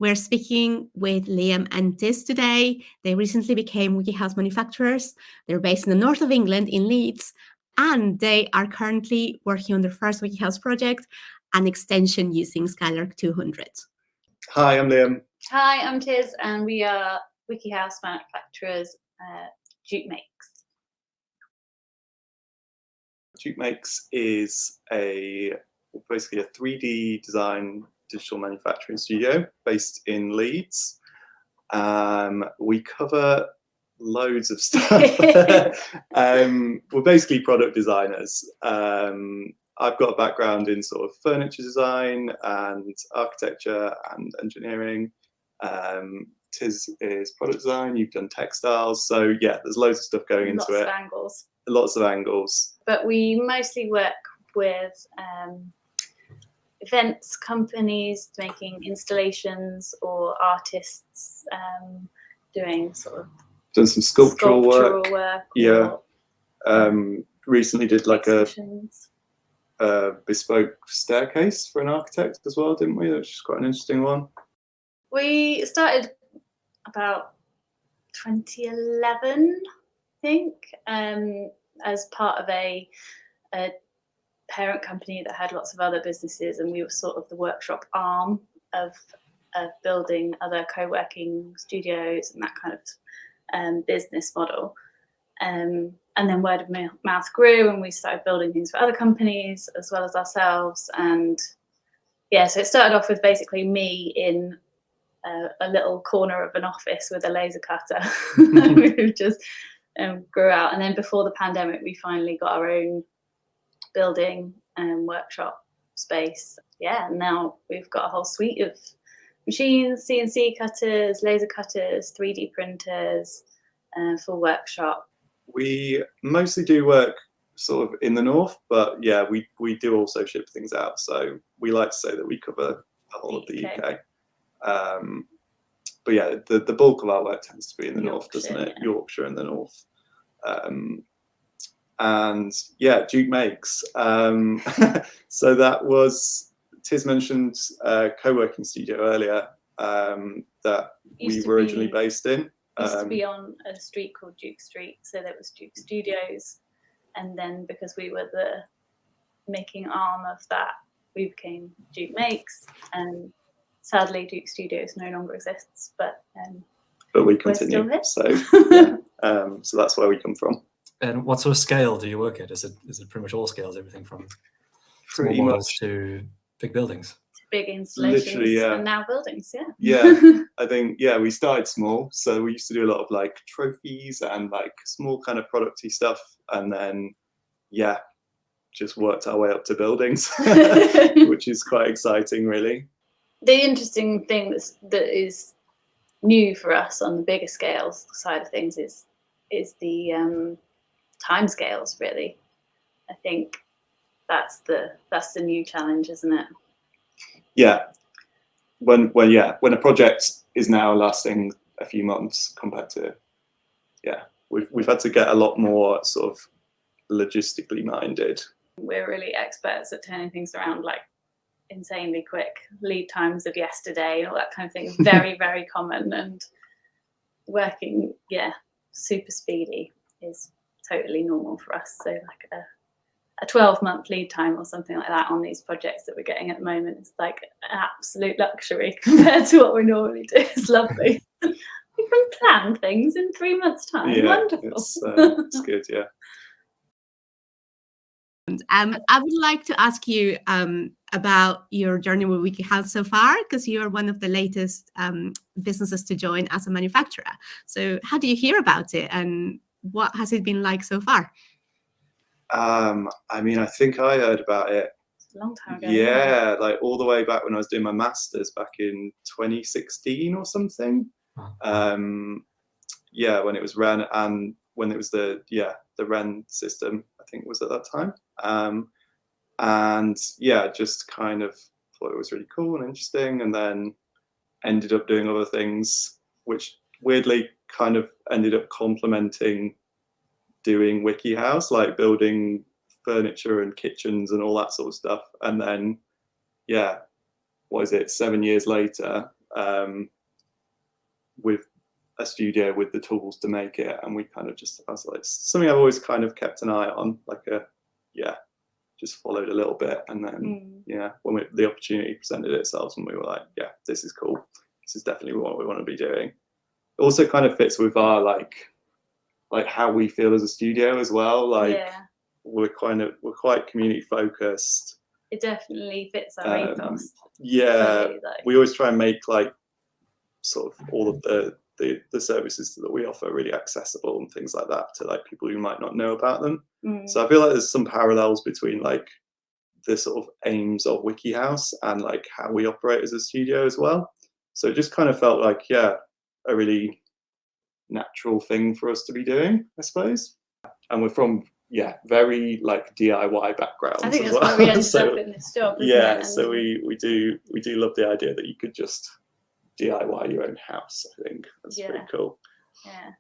We're speaking with Liam and Tiz today. They recently became WikiHouse Manufacturers. They're based in the north of England in Leeds, and they are currently working on their first WikiHouse project, an extension using Skylark 200. Hi, I'm Liam. Hi, I'm Tiz, and we are WikiHouse Manufacturers, Duke Makes. Duke Makes is basically a 3D design digital manufacturing studio based in Leeds. We cover loads of stuff. We're basically product designers. I've got a background in sort of furniture design and architecture and engineering. Tiz is product design. You've done textiles. So yeah, there's loads of stuff going into it. Lots of angles. But we mostly work with events companies making installations, or artists doing sort of done some sculptural work. Yeah. Recently did like a bespoke staircase for an architect as well, didn't we? Which is quite an interesting one. We started about 2011, I think, as part of a parent company that had lots of other businesses, and we were sort of the workshop arm of building other co-working studios and that kind of business model. And then word of mouth grew, and we started building things for other companies as well as ourselves. And yeah, so it started off with basically me in a little corner of an office with a laser cutter. We just grew out, and then before the pandemic, we finally got our own building and workshop space. Yeah, and now we've got a whole suite of machines, CNC cutters, laser cutters, 3D printers for workshop. We mostly do work sort of in the north, but yeah, we do also ship things out. So we like to say that we cover the whole of the UK. But yeah, the bulk of our work tends to be in the north, doesn't it? Yeah. Yorkshire in the north. And yeah, Duke Makes. So that was, Tiz mentioned co-working studio earlier that we were originally based in. Used to be on a street called Duke Street, so there was Duke Studios, and then because we were the making arm of that, we became Duke Makes, and sadly Duke Studios no longer exists, but we continue. So yeah, so that's where we come from. And what sort of scale do you work at? Is it pretty much all scales, everything from small models to big buildings? Big installations. Literally, yeah. And now buildings, yeah. Yeah, I think, yeah, we started small. So we used to do a lot of like trophies and like small kind of producty stuff. And then, yeah, just worked our way up to buildings, which is quite exciting, really. The interesting thing that is new for us on the bigger scales side of things is the time scales, really. I think that's the new challenge, isn't it? Yeah, when a project is now lasting a few months compared to, yeah, we've had to get a lot more sort of logistically minded. We're really experts at turning things around like insanely quick. Lead times of yesterday and all that kind of thing is very, very common, and working, yeah, super speedy is totally normal for us. So like a 12-month lead time or something like that on these projects that we're getting at the moment is like an absolute luxury compared to what we normally do. It's lovely. We can plan things in 3 months' time. Yeah, wonderful. It's good, yeah. I would like to ask you about your journey with WikiHouse so far, because you're one of the latest businesses to join as a manufacturer. So how do you hear about it, and what has it been like so far? I mean, I think I heard about it a long time ago. Yeah, like all the way back when I was doing my master's back in 2016 or something. Yeah, when it was REN, and when it was the REN system, I think was at that time. And yeah, just kind of thought it was really cool and interesting, and then ended up doing other things, which weirdly kind of ended up complementing doing WikiHouse, like building furniture and kitchens and all that sort of stuff. And then, yeah, what is it, 7 years later, with a studio with the tools to make it, and we kind of just, I was like, something I've always kind of kept an eye on, like just followed a little bit, and then when the opportunity presented itself, and we were like, yeah, this is cool, this is definitely what we want to be doing. It also kind of fits with our like how we feel as a studio as well, like we're quite community focused. It definitely fits our ethos. Yeah, fully, like. we always try and make like sort of all of the services that we offer really accessible and things like that to like people who might not know about them. So I feel like there's some parallels between like the sort of aims of WikiHouse and like how we operate as a studio as well. So it just kind of felt like a really natural thing for us to be doing, I suppose. And we're from very like DIY backgrounds. I think as that's well. why we ended so, up in this job. Isn't it? And so we do love the idea that you could just DIY your own house. I think that's pretty cool. Yeah.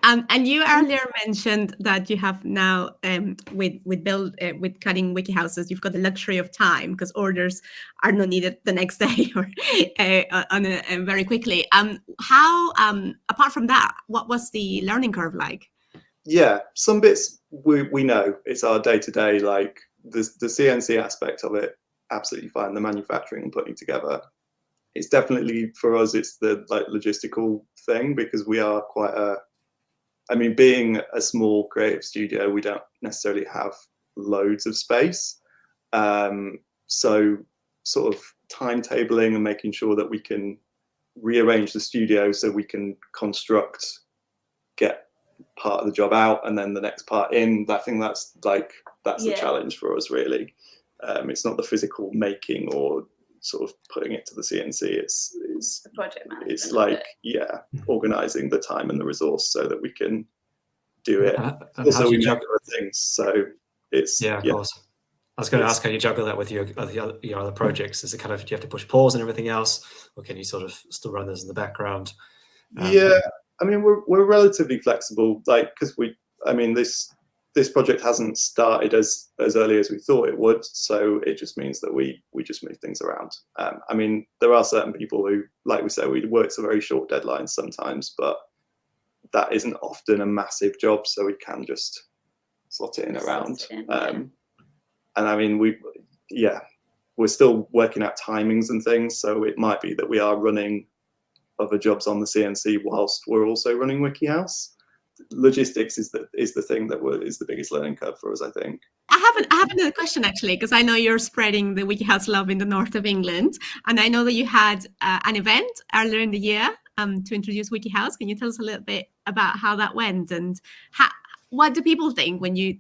And you earlier mentioned that you have now with cutting WikiHouses, you've got the luxury of time because orders are not needed the next day or very quickly. How apart from that, what was the learning curve like? Yeah, some bits we know it's our day-to-day, like the CNC aspect of it, absolutely fine. The manufacturing and putting together, it's definitely for us. It's the like logistical thing because we are quite being a small creative studio, we don't necessarily have loads of space. So sort of timetabling and making sure that we can rearrange the studio so we can get part of the job out and then the next part in. I think that's the challenge for us, really. It's not the physical making or sort of putting it to the CNC. It's the project management. It's like organizing the time and the resource so that we can do it. Also, we juggle things, so it's of course. I was going to ask how you juggle that with your other projects. Is it kind of, do you have to push pause and everything else, or can you sort of still run those in the background? We're relatively flexible, like because this project hasn't started as early as we thought it would, so it just means that we just move things around. There are certain people who, like we say, we work to very short deadlines sometimes, but that isn't often a massive job, so we can just slot it in around. We're still working out timings and things, so it might be that we are running other jobs on the CNC whilst we're also running WikiHouse. Logistics is the thing that is the biggest learning curve for us, I think. I have another question actually, because I know you're spreading the WikiHouse love in the north of England, and I know that you had an event earlier in the year to introduce WikiHouse. Can you tell us a little bit about how that went and what do people think when you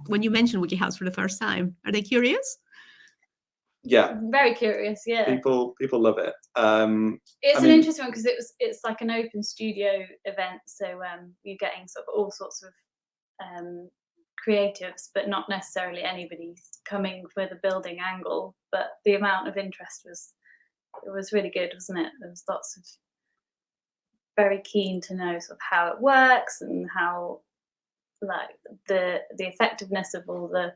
mention WikiHouse for the first time? Are they curious? Yeah, very curious. Yeah, people love it. It's an interesting one because it's like an open studio event, so you're getting sort of all sorts of creatives, but not necessarily anybody coming with a building angle. But the amount of interest was really good, wasn't it? There was lots of very keen to know sort of how it works and how like the effectiveness of all the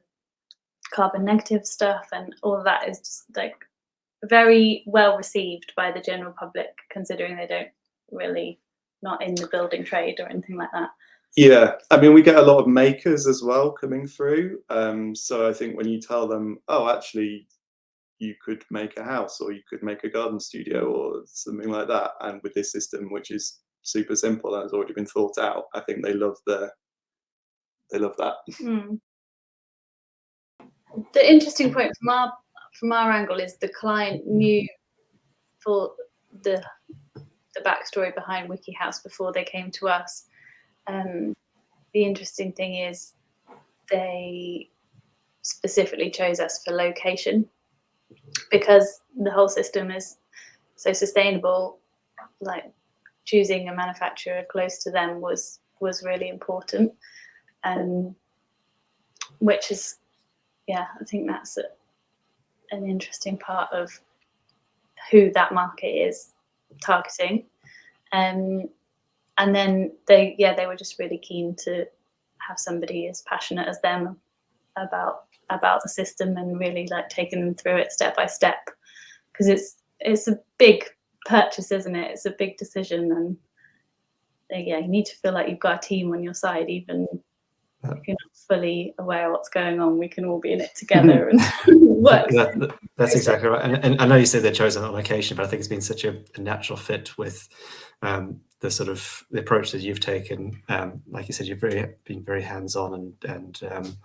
carbon negative stuff and all of that is just like very well received by the general public, considering they don't really not in the building trade or anything like that. Yeah, we get a lot of makers as well coming through. So I think when you tell them, oh, actually, you could make a house or you could make a garden studio or something like that, and with this system, which is super simple and has already been thought out, I think they love that. The interesting point from our angle is the client knew for the backstory behind WikiHouse before they came to us. The interesting thing is they specifically chose us for location because the whole system is so sustainable. Like choosing a manufacturer close to them was really important, which is I think that's an interesting part of who that market is targeting. And then they were just really keen to have somebody as passionate as them about the system and really like taking them through it step by step, because it's a big purchase, isn't it? It's a big decision, and yeah, you need to feel like you've got a team on your side, even if you're not fully aware of what's going on. We can all be in it together and work. That's exactly right. And I know you said they're chosen on location, but I think it's been such a natural fit with the sort of the approach that you've taken. Like you said, you've been very hands-on and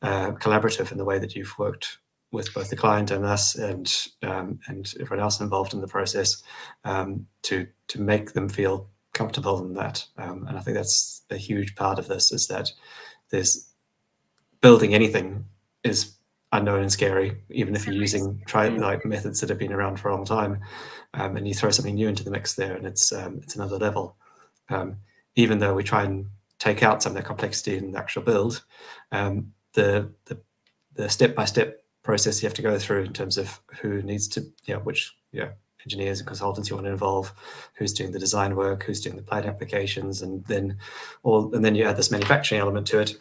collaborative in the way that you've worked with both the client and us and everyone else involved in the process to make them feel comfortable in that. And I think that's a huge part of this, is that there's building anything is unknown and scary, even if you're using like methods that have been around for a long time, and you throw something new into the mix there, and it's another level. Even though we try and take out some of the complexity in the actual build, the step-by-step process you have to go through in terms of who needs to, which engineers and consultants you want to involve, who's doing the design work, who's doing the planning applications, and then you add this manufacturing element to it.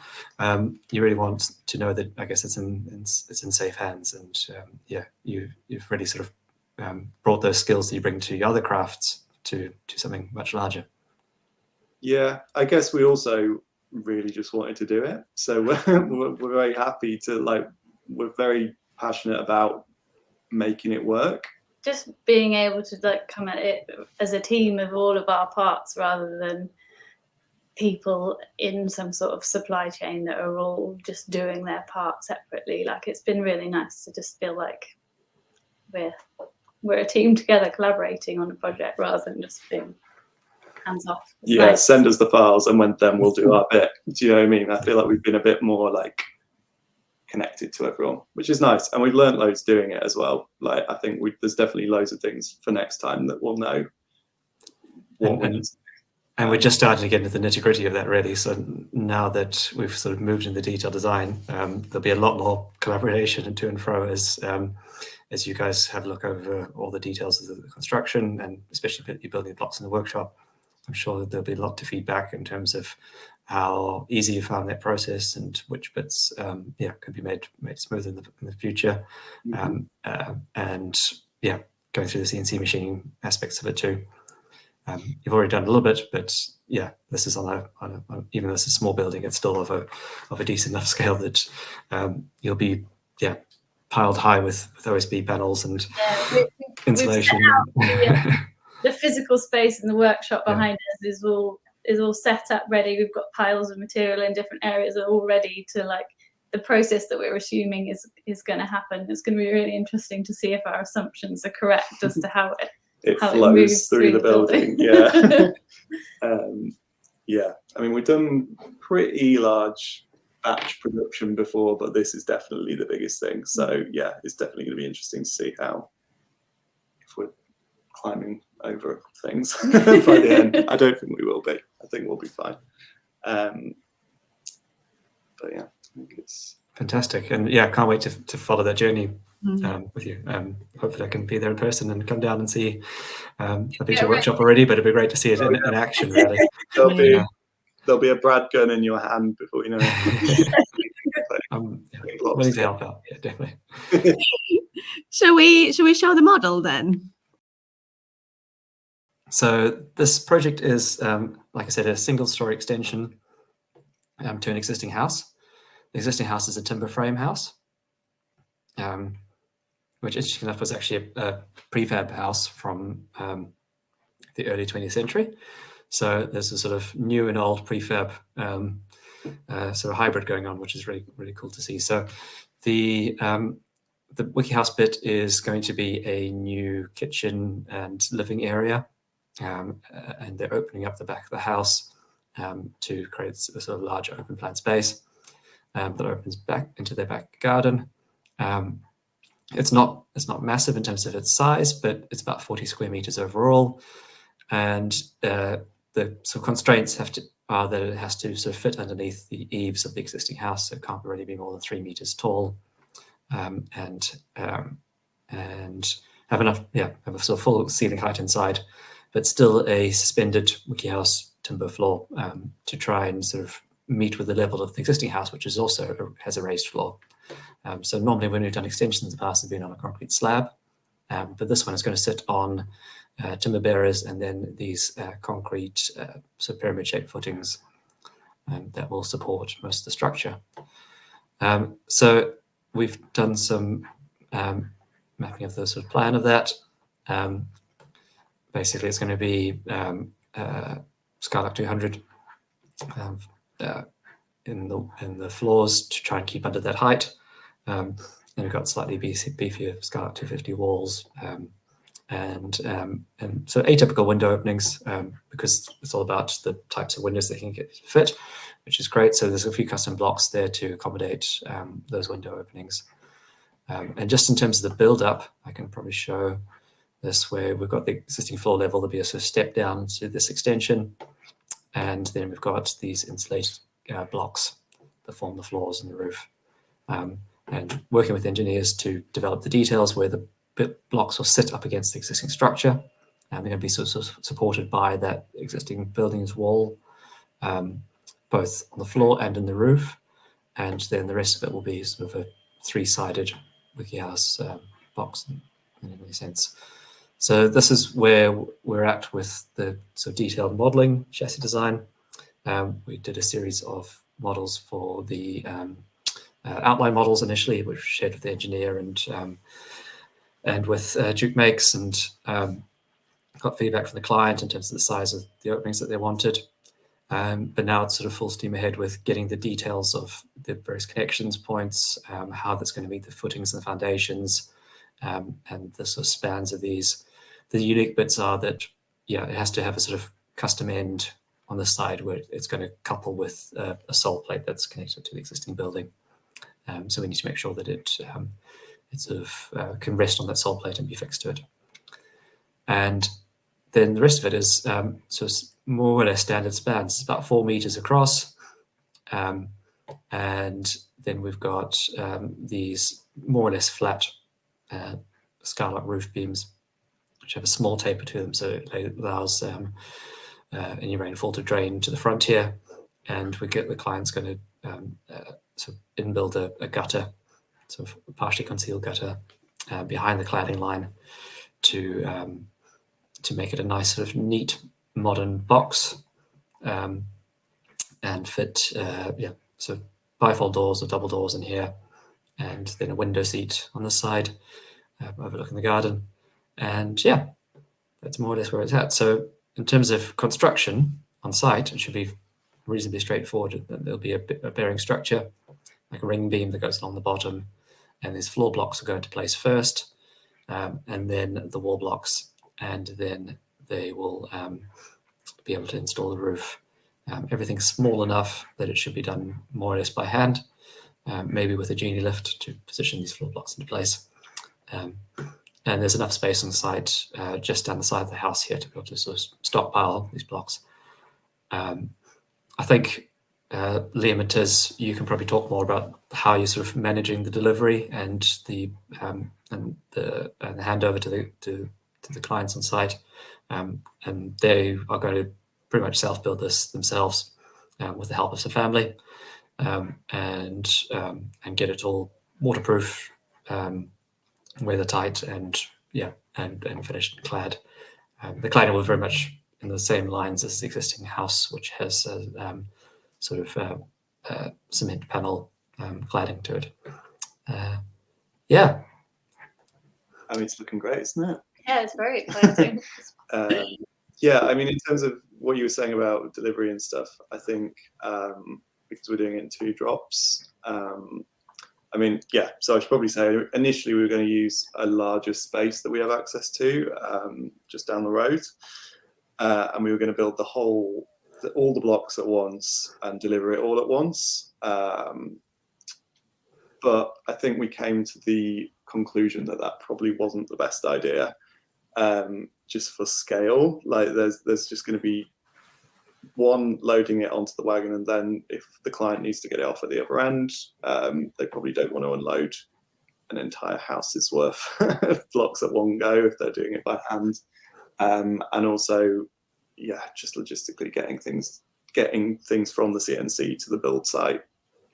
You really want to know that, I guess, it's in safe hands, and you've really sort of brought those skills that you bring to your other crafts to something much larger. Yeah, I guess we also really just wanted to do it, so we're very happy to we're very passionate about making it work. Just being able to come at it as a team of all of our parts, rather than people in some sort of supply chain that are all just doing their part separately. It's been really nice to just feel like we're a team together collaborating on a project, rather than just being hands off. It's nice. Send us the files and then we'll do our bit. Do you know what I mean? I feel like we've been a bit more connected to everyone, which is nice, and we've learned loads doing it as well. I think there's definitely loads of things for next time that we'll know what we need. And we're just starting to get into the nitty-gritty of that, really. So now that we've sort of moved into detailed design, there'll be a lot more collaboration and to and fro as you guys have a look over all the details of the construction, and especially you're building the blocks in the workshop. I'm sure that there'll be a lot to feedback in terms of how easy you found that process and which bits could be made smoother in the future. And going through the CNC machining aspects of it too. You've already done a little bit, but this is on even though it's a small building, it's still of a decent enough scale that you'll be piled high with OSB panels and insulation. The physical space in the workshop behind us is all set up ready. We've got piles of material in different areas that are all ready to the process that we're assuming is going to happen. It's going to be really interesting to see if our assumptions are correct as to how it flows through the building. I mean, we've done pretty large batch production before, but this is definitely the biggest thing. So it's definitely going to be interesting to see if we're climbing over things by the end. I don't think we will be. I think we'll be fine. But I think it's fantastic, and I can't wait to follow that journey with you. Hopefully I can be there in person and come down and see. I've been to your workshop already, but it'd be great to see it in action, really. There'll be a Brad gun in your hand before you know it. I'm willing to help out. Yeah, definitely. Shall we show the model then? So this project is, like I said, a single-story extension to an existing house. The existing house is a timber frame house, which, interesting enough, was actually a prefab house from the early 20th century. So there's a sort of new and old prefab sort of hybrid going on, which is really, really cool to see. So the WikiHouse bit is going to be a new kitchen and living area. And they're opening up the back of the house to create a sort of large open plan space that opens back into their back garden. It's not massive in terms of its size, but it's about 40 square meters overall. And the sort of constraints are that it has to sort of fit underneath the eaves of the existing house, so it can't really be more than 3 meters tall, and have enough, have a sort of full ceiling height inside, but still a suspended WikiHouse timber floor to try and sort of meet with the level of the existing house, which is also has a raised floor. So normally when we've done extensions in the past, they've been on a concrete slab, but this one is going to sit on timber bearers and then these concrete sort of pyramid-shaped footings that will support most of the structure. So we've done some mapping of the sort of plan of that. Basically, it's going to be Skylark 200 in the floors to try and keep under that height. And we've got slightly beefier Skylark 250 walls, and so atypical window openings, because it's all about the types of windows that can get fit, which is great. So there's a few custom blocks there to accommodate those window openings. And just in terms of the build-up, I can probably show this where we've got the existing floor level. There'll be a sort of step down to this extension, and then we've got these insulated blocks that form the floors and the roof. And working with engineers to develop the details where the blocks will sit up against the existing structure, and they're going to be sort of supported by that existing building's wall, both on the floor and in the roof. And then the rest of it will be sort of a three-sided WikiHouse box in any sense. So this is where we're at with the sort of detailed modeling, chassis design. We did a series of models for the outline models initially, which we shared with the engineer and with Duke Makes, and got feedback from the client in terms of the size of the openings that they wanted. But now it's sort of full steam ahead with getting the details of the various connections points, how that's going to meet the footings and the foundations, and the sort of spans of these. The unique bits are that, yeah, it has to have a sort of custom end on the side where it's going to couple with a sole plate that's connected to the existing building. So we need to make sure that it sort of can rest on that sole plate and be fixed to it. And then the rest of it is sort of more or less standard spans. It's about 4 meters across. And then we've got these more or less flat Skylark roof beams, which have a small taper to them, so it allows any rainfall to drain to the front here. And we get the client's going to sort of inbuild a gutter, sort of partially concealed gutter behind the cladding line to make it a nice sort of neat modern box, and fit so bifold doors or double doors in here, and then a window seat on the side overlooking the garden. And yeah, that's more or less where it's at. So in terms of construction on site, it should be reasonably straightforward. There'll be a bearing structure, like a ring beam that goes along the bottom, and these floor blocks will go into place first, and then the wall blocks, and then they will be able to install the roof. Everything's small enough that it should be done more or less by hand, maybe with a genie lift to position these floor blocks into place. And there's enough space on site just down the side of the house here to be able to sort of stockpile these blocks. I think Liam and Tiz, you can probably talk more about how you're sort of managing the delivery and the handover to the clients on site, and they are going to pretty much self-build this themselves with the help of some family, and get it all waterproof, weather tight, and finished and clad. The cladding was very much in the same lines as the existing house, which has sort of cement panel cladding to it. Yeah. I mean, it's looking great, isn't it? Yeah, it's very exciting. Yeah, I mean, in terms of what you were saying about delivery and stuff, I think because we're doing it in 2 drops, I mean, yeah, so I should probably say initially we were going to use a larger space that we have access to just down the road, and we were going to build all the blocks at once and deliver it all at once. But I think we came to the conclusion that that probably wasn't the best idea, just for scale. Like there's just going to be one loading it onto the wagon, and then if the client needs to get it off at the other end, they probably don't want to unload an entire house's worth of blocks at one go if they're doing it by hand. And also, yeah, just logistically getting things from the CNC to the build site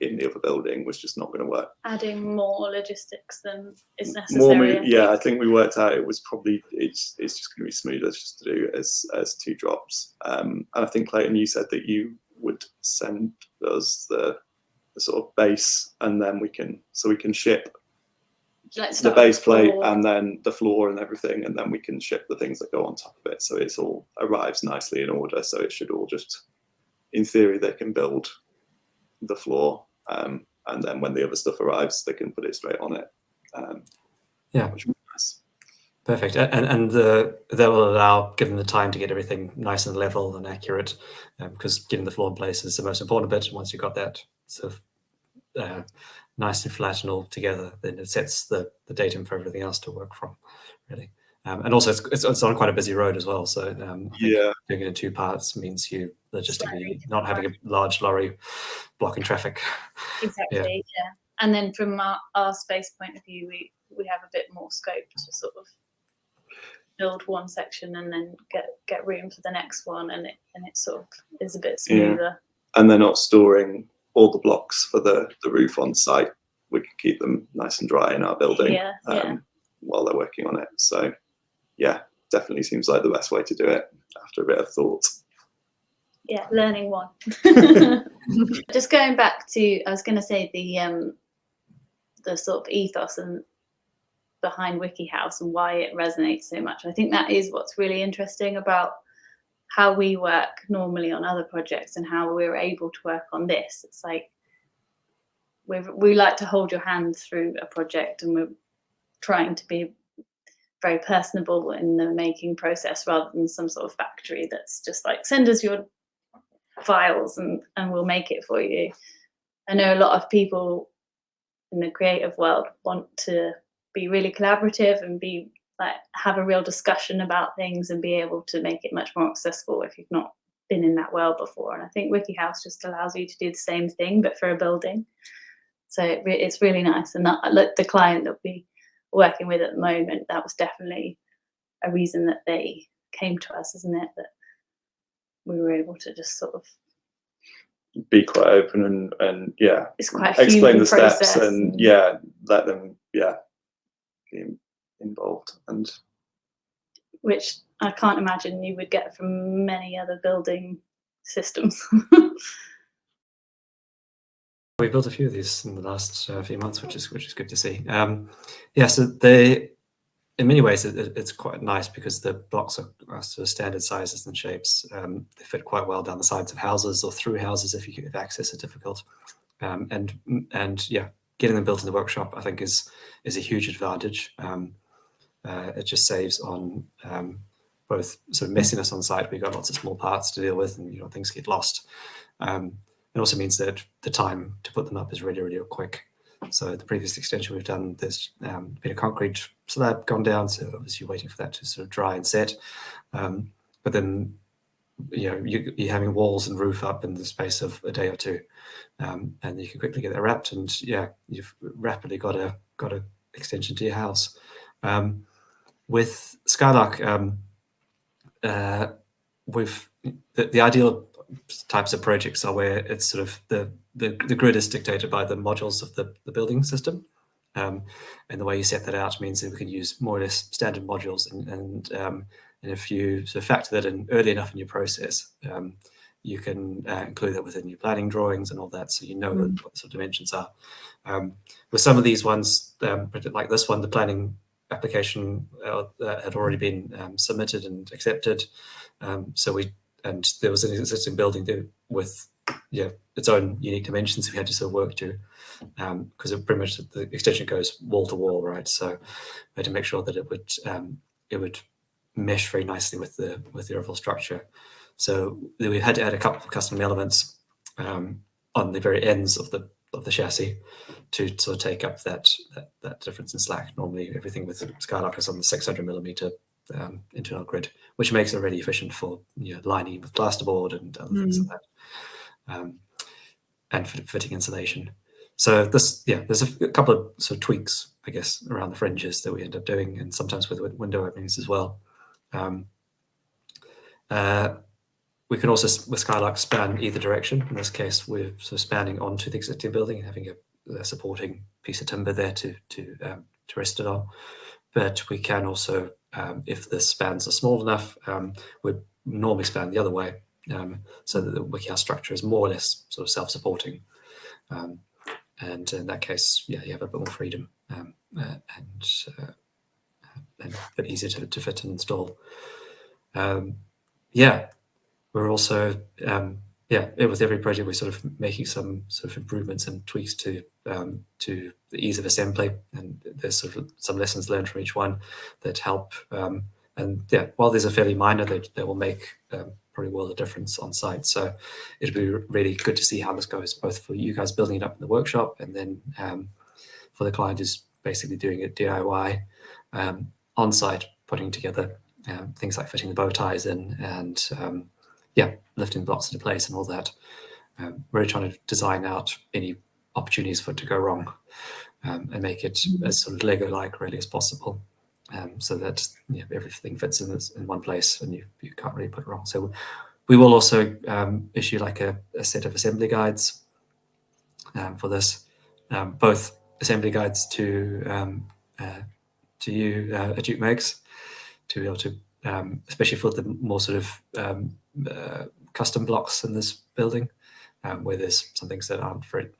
in the other building was just not going to work. Adding more logistics than is necessary. I think we worked out it was probably it's just going to be smoother just to do it as 2 drops. And I think Clayton, you said that you would send us the sort of base, and then we can ship the base plate and then the floor and everything, and then we can ship the things that go on top of it. So it's all arrives nicely in order. So it should all just, in theory, they can build the floor, and then when the other stuff arrives, they can put it straight on it. Which would be nice. Perfect. And that will allow, given the time, to get everything nice and level and accurate, because getting the floor in place is the most important bit. And once you've got that sort of nice and flat and all together, then it sets the datum for everything else to work from, really. And also, it's on quite a busy road as well. So doing it in 2 parts means you logistically not having a large lorry blocking traffic. Exactly. Yeah. And then from our space point of view, we have a bit more scope to sort of build one section and then get room for the next one, and it sort of is a bit smoother. Yeah. And they're not storing all the blocks for the roof on site. We can keep them nice and dry in our building while they're working on it. So yeah, definitely seems like the best way to do it after a bit of thought. Yeah, learning one. Just going back to, I was going to say the sort of ethos and behind WikiHouse and why it resonates so much. I think that is what's really interesting about how we work normally on other projects and how we're able to work on this. It's like we like to hold your hand through a project, and we're trying to be very personable in the making process rather than some sort of factory that's just like, send us your files and we'll make it for you. I know a lot of people in the creative world want to be really collaborative and be like have a real discussion about things and be able to make it much more accessible if you've not been in that world before. And I think WikiHouse just allows you to do the same thing but for a building. So it's really nice. And the client that we are working with at the moment, that was definitely a reason that they came to us, isn't it? That we were able to just sort of be quite open and it's quite a explain the process steps and let them be involved, and which I can't imagine you would get from many other building systems. We built a few of these in the last few months, which is good to see. So they, in many ways, it's quite nice because the blocks are sort of standard sizes and shapes. They fit quite well down the sides of houses or through houses if access is difficult. And getting them built in the workshop, I think, is a huge advantage. It just saves on both sort of messiness on site. We've got lots of small parts to deal with, and things get lost. It also means that the time to put them up is really, really quick. So the previous extension we've done, there's been a concrete slab gone down, so obviously you're waiting for that to sort of dry and set. But then you're having walls and roof up in the space of a day or two, and you can quickly get that wrapped, and you've rapidly got a extension to your house. With Skylark, the ideal types of projects are where it's sort of the grid is dictated by the modules of the building system, and the way you set that out means that we can use more or less standard modules, and if you sort of factor that in early enough in your process, you can include that within your planning drawings and all that, so you know what the sort of dimensions are. With some of these ones, like this one, the planning application had already been submitted and accepted, and there was an existing building there with its own unique dimensions we had to sort of work to, because pretty much the extension goes wall to wall, right? So we had to make sure that it would mesh very nicely with the overall structure. So we had to add a couple of custom elements on the very ends of the chassis to sort of take up that difference in slack. Normally everything with Skylark is on the 600mm internal grid, which makes it really efficient for lining with plasterboard and other things like that, and fitting insulation. So there's a couple of sort of tweaks, I guess, around the fringes that we end up doing, and sometimes with window openings as well. we can also, with Skylark, span either direction. In this case, we're sort of spanning onto the existing building and having a supporting piece of timber there to rest it on. But we can also, if the spans are small enough, we'd normally span the other way, so that the WikiHouse structure is more or less sort of self-supporting. And in that case, yeah, you have a bit more freedom and a bit easier to fit and install. Yeah, we're also, with every project, we're sort of making some sort of improvements and tweaks to the ease of assembly, and there's sort of some lessons learned from each one that help. And yeah, while there's a fairly minor, they will make probably a world of difference on site. So it'll be really good to see how this goes, both for you guys building it up in the workshop, and then for the client who's basically doing it DIY on site, putting together things like fitting the bow ties in and lifting blocks into place and all that. Really trying to design out any opportunities for it to go wrong, and make it as sort of Lego-like really as possible, so that everything fits in one place and you can't really put it wrong. So we will also issue like a set of assembly guides for this, both assembly guides to you at Duke Makes, to be able to, especially for the more sort of custom blocks in this building, where there's some things that aren't sort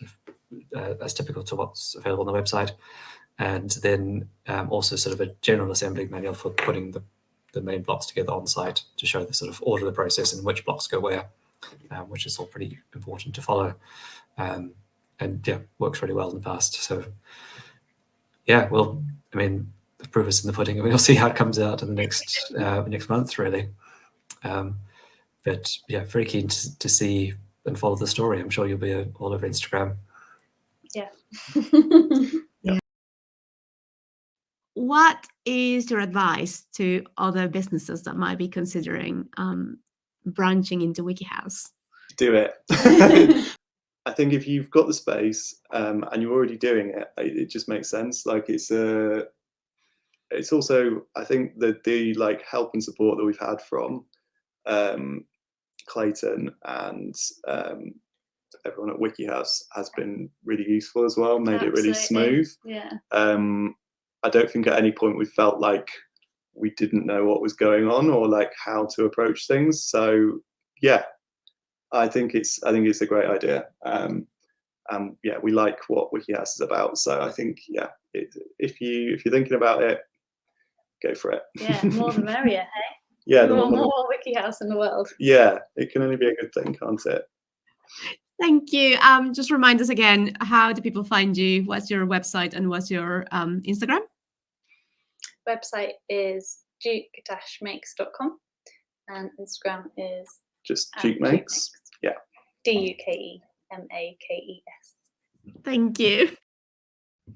of as typical to what's available on the website, and then also sort of a general assembly manual for putting the main blocks together on site to show the sort of order of the process and which blocks go where, which is all pretty important to follow, and yeah, works really well in the past. So yeah, well, I mean, the proof is in the pudding, and we'll see how it comes out in the next month, really. But yeah, very keen to see and follow the story. I'm sure you'll be all over Instagram. Yeah. Yeah. What is your advice to other businesses that might be considering branching into WikiHouse? Do it. I think if you've got the space and you're already doing it, it just makes sense. Like it's also, I think that the like help and support that we've had from Clayton and everyone at WikiHouse has been really useful as well, made it really smooth. Yeah. I don't think at any point we felt like we didn't know what was going on or like how to approach things. So yeah, I think it's a great idea. Yeah, we like what WikiHouse is about. So I think if you're thinking about it, go for it. Yeah, more the merrier, hey? Yeah, more WikiHouse in the world. Yeah, it can only be a good thing, can't it? Thank you. Just remind us again, how do people find you? What's your website and what's your Instagram? Website is duke-makes.com and Instagram is just Duke Makes. Yeah. DUKEMAKES. Thank you.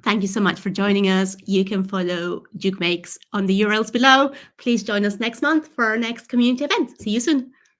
Thank you so much for joining us. You can follow Duke Makes on the URLs below. Please join us next month for our next community event. See you soon.